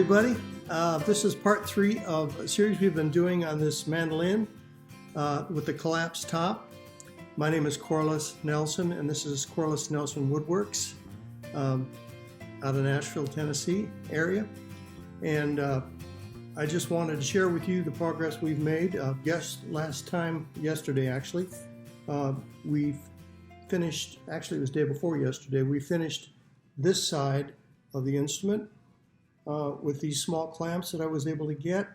everybody. This is part 3 of a series we've been doing on this mandolin with the collapsed top. My name is Corliss Nelson, and this is Corliss Nelson Woodworks out of Nashville, Tennessee area. And I just wanted to share with you the progress we've made. Yesterday actually, we finished, actually it was the day before yesterday, we finished this side of the instrument with these small clamps that I was able to get.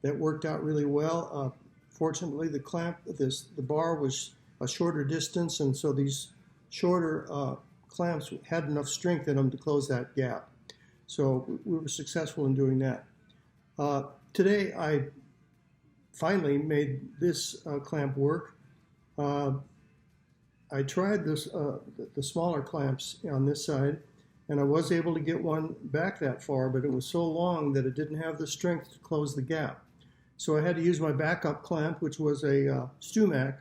That worked out really well. Fortunately, the bar was a shorter distance, and so these shorter clamps had enough strength in them to close that gap. So we were successful in doing that. Today I finally made this clamp work. I tried the smaller clamps on this side, and I was able to get one back that far, but it was so long that it didn't have the strength to close the gap. So I had to use my backup clamp, which was a Stumac,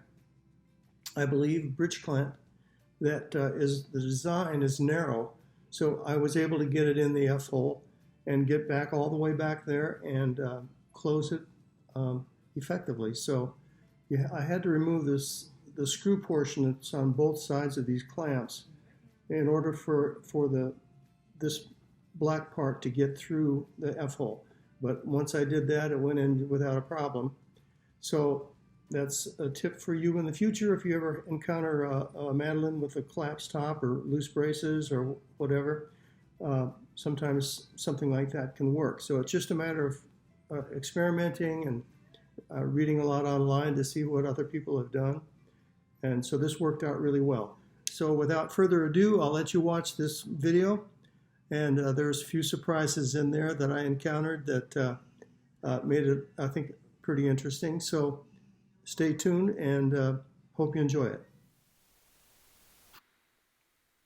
I believe, bridge clamp, that the design is narrow. So I was able to get it in the F-hole and get back all the way back there and close it effectively. So I had to remove the screw portion that's on both sides of these clamps in order for this black part to get through the F-hole. But once I did that, it went in without a problem. So that's a tip for you in the future if you ever encounter a mandolin with a collapsed top or loose braces or whatever. Sometimes something like that can work. So it's just a matter of experimenting and reading a lot online to see what other people have done. And so this worked out really well. So without further ado, I'll let you watch this video. And there's a few surprises in there that I encountered that made it, I think, pretty interesting. So stay tuned and hope you enjoy it.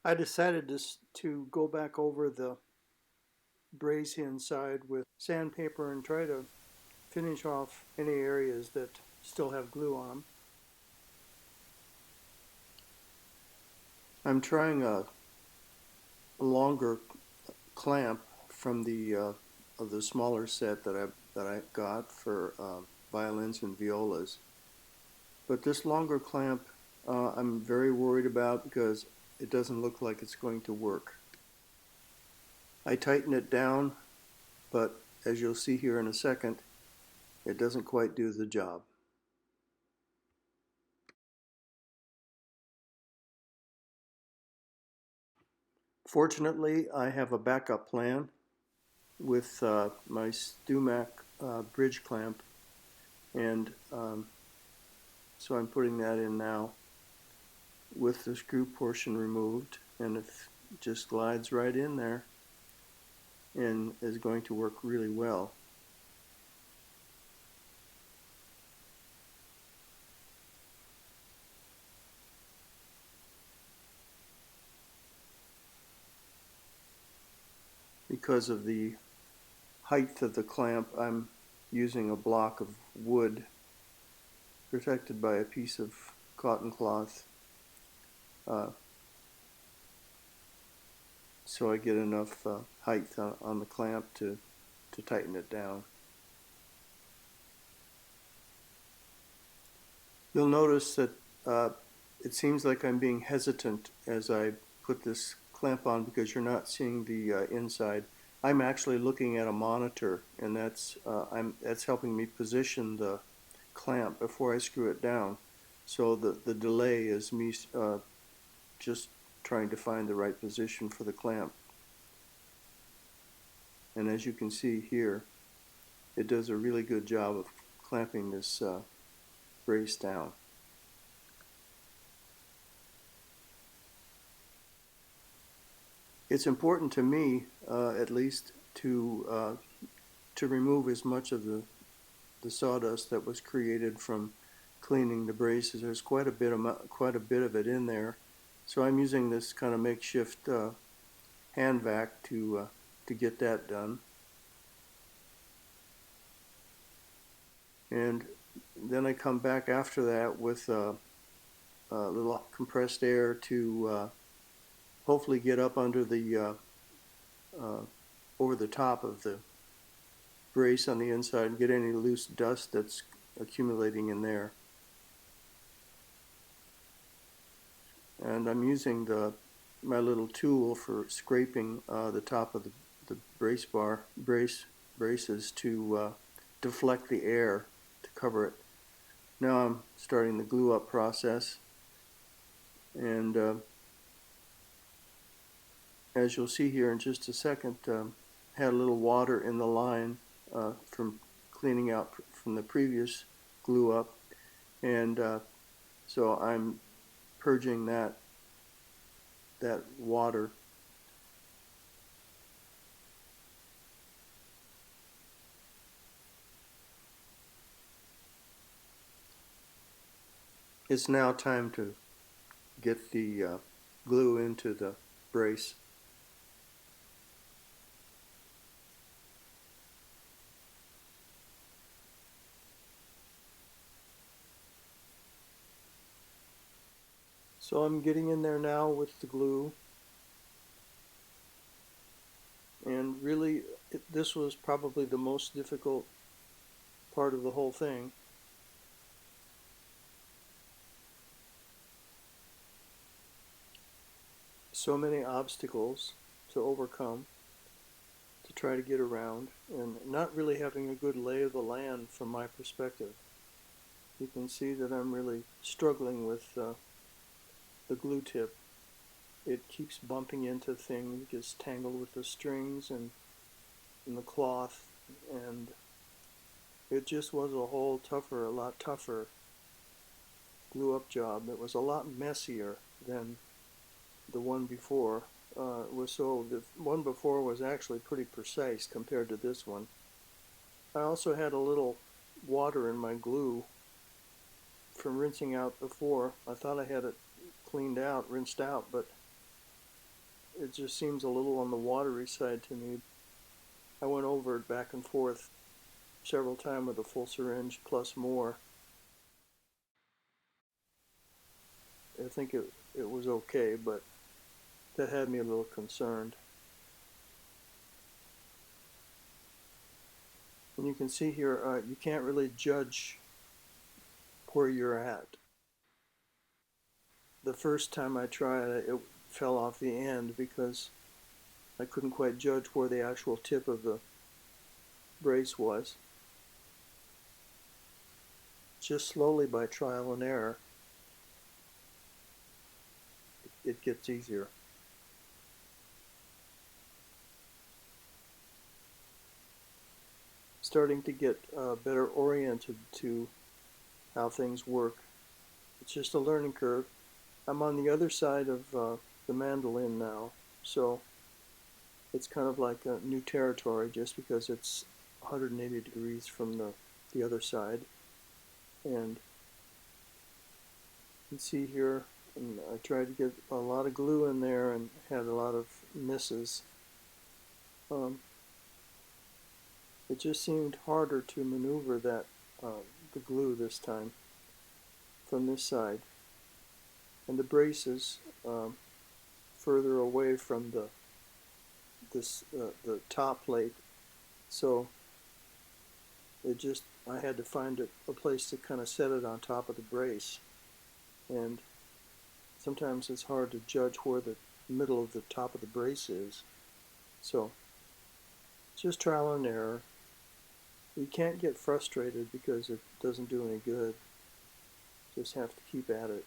I decided to go back over the brace inside with sandpaper and try to finish off any areas that still have glue on them. I'm trying a longer clamp from the smaller set that I got for violins and violas, but this longer clamp I'm very worried about because it doesn't look like it's going to work. I tighten it down, but as you'll see here in a second, it doesn't quite do the job. Fortunately, I have a backup plan with my Stumac bridge clamp, and so I'm putting that in now with the screw portion removed, and it just glides right in there and is going to work really well. Because of the height of the clamp, I'm using a block of wood protected by a piece of cotton cloth, so I get enough height on the clamp to tighten it down. You'll notice that it seems like I'm being hesitant as I put this clamp on because you're not seeing the inside. I'm actually looking at a monitor, and that's helping me position the clamp before I screw it down. So the delay is me just trying to find the right position for the clamp. And as you can see here, it does a really good job of clamping this brace down. It's important to me, at least, to remove as much of the sawdust that was created from cleaning the braces. There's quite a bit of it in there, so I'm using this kind of makeshift hand vac to get that done. And then I come back after that with a little compressed air to hopefully get up under the over the top of the brace on the inside and get any loose dust that's accumulating in there. And I'm using my little tool for scraping the top of the braces to deflect the air to cover it. Now I'm starting the glue up process, and as you'll see here in just a second, had a little water in the line from cleaning out from the previous glue up, and so I'm purging that water. It's now time to get the glue into the brace. So I'm getting in there now with the glue, and really this was probably the most difficult part of the whole thing. So many obstacles to overcome, to try to get around, and not really having a good lay of the land from my perspective. You can see that I'm really struggling with the glue tip. It keeps bumping into things, gets tangled with the strings and the cloth, and it just was a lot tougher glue up job. It was a lot messier than the one before. The one before was actually pretty precise compared to this one. I also had a little water in my glue from rinsing out before. I thought I had it rinsed out, but it just seems a little on the watery side to me. I went over it back and forth several times with a full syringe plus more. I think it was okay, but that had me a little concerned. And you can see here, you can't really judge where you're at. The first time I tried it, it fell off the end because I couldn't quite judge where the actual tip of the brace was. Just slowly by trial and error, it gets easier. Starting to get better oriented to how things work. It's just a learning curve. I'm on the other side of the mandolin now, so it's kind of like a new territory just because it's 180 degrees from the other side. And you can see here, and I tried to get a lot of glue in there and had a lot of misses. It just seemed harder to maneuver the glue this time from this side, and the braces further away from the top plate, so I had to find a place to kind of set it on top of the brace, and sometimes it's hard to judge where the middle of the top of the brace is. So just trial and error. You can't get frustrated because it doesn't do any good. Just have to keep at it.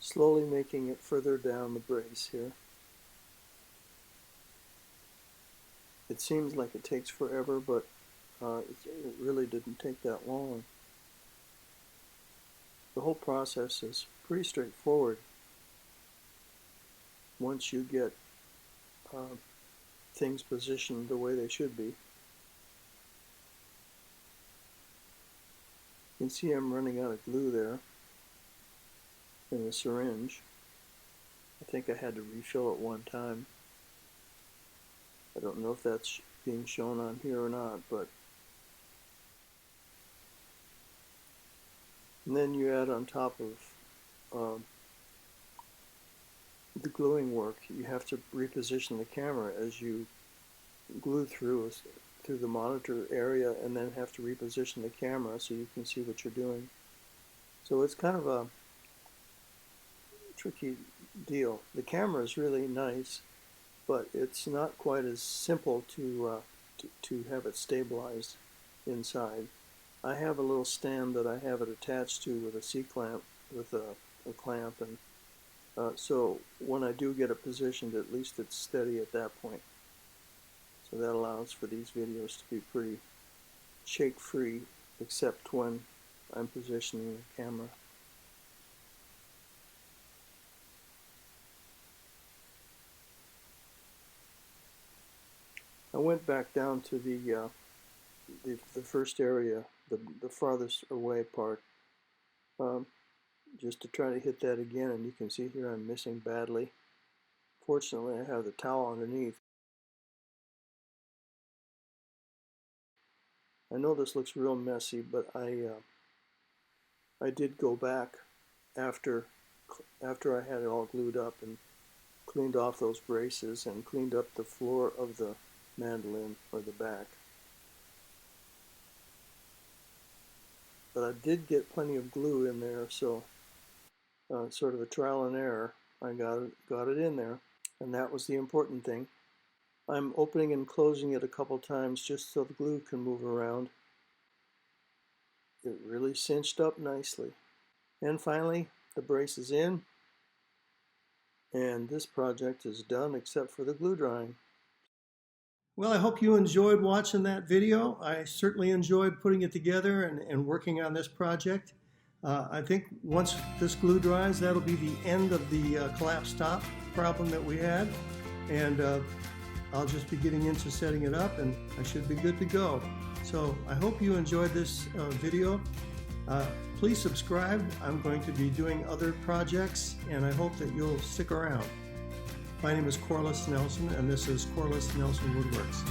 Slowly making it further down the brace here. It seems like it takes forever, but it really didn't take that long. The whole process is pretty straightforward once you get things positioned the way they should be. You can see I'm running out of glue there in the syringe. I think I had to refill it one time. I don't know if that's being shown on here or not, but And then you add on top of the gluing work, you have to reposition the camera as you glue through the monitor area, and then have to reposition the camera so you can see what you're doing. So it's kind of a tricky deal. The camera is really nice, but it's not quite as simple to have it stabilized inside. I have a little stand that I have it attached to with a C-clamp, with a clamp, and so when I do get it positioned, at least it's steady at that point. So that allows for these videos to be pretty shake-free, except when I'm positioning the camera. I went back down to the first area, the farthest away part, just to try to hit that again, and you can see here I'm missing badly. Fortunately, I have the towel underneath. I know this looks real messy, but I did go back after I had it all glued up and cleaned off those braces and cleaned up the floor of the mandolin, or the back. But I did get plenty of glue in there, so sort of a trial and error, I got it in there, and that was the important thing. I'm opening and closing it a couple times just so the glue can move around. It really cinched up nicely. And finally, the brace is in, and this project is done except for the glue drying. Well, I hope you enjoyed watching that video. I certainly enjoyed putting it together and working on this project. I think once this glue dries, that'll be the end of the collapsed top problem that we had. And I'll just be getting into setting it up, and I should be good to go. So I hope you enjoyed this video. Please subscribe. I'm going to be doing other projects, and I hope that you'll stick around. My name is Corliss Nelson, and this is Corliss Nelson Woodworks.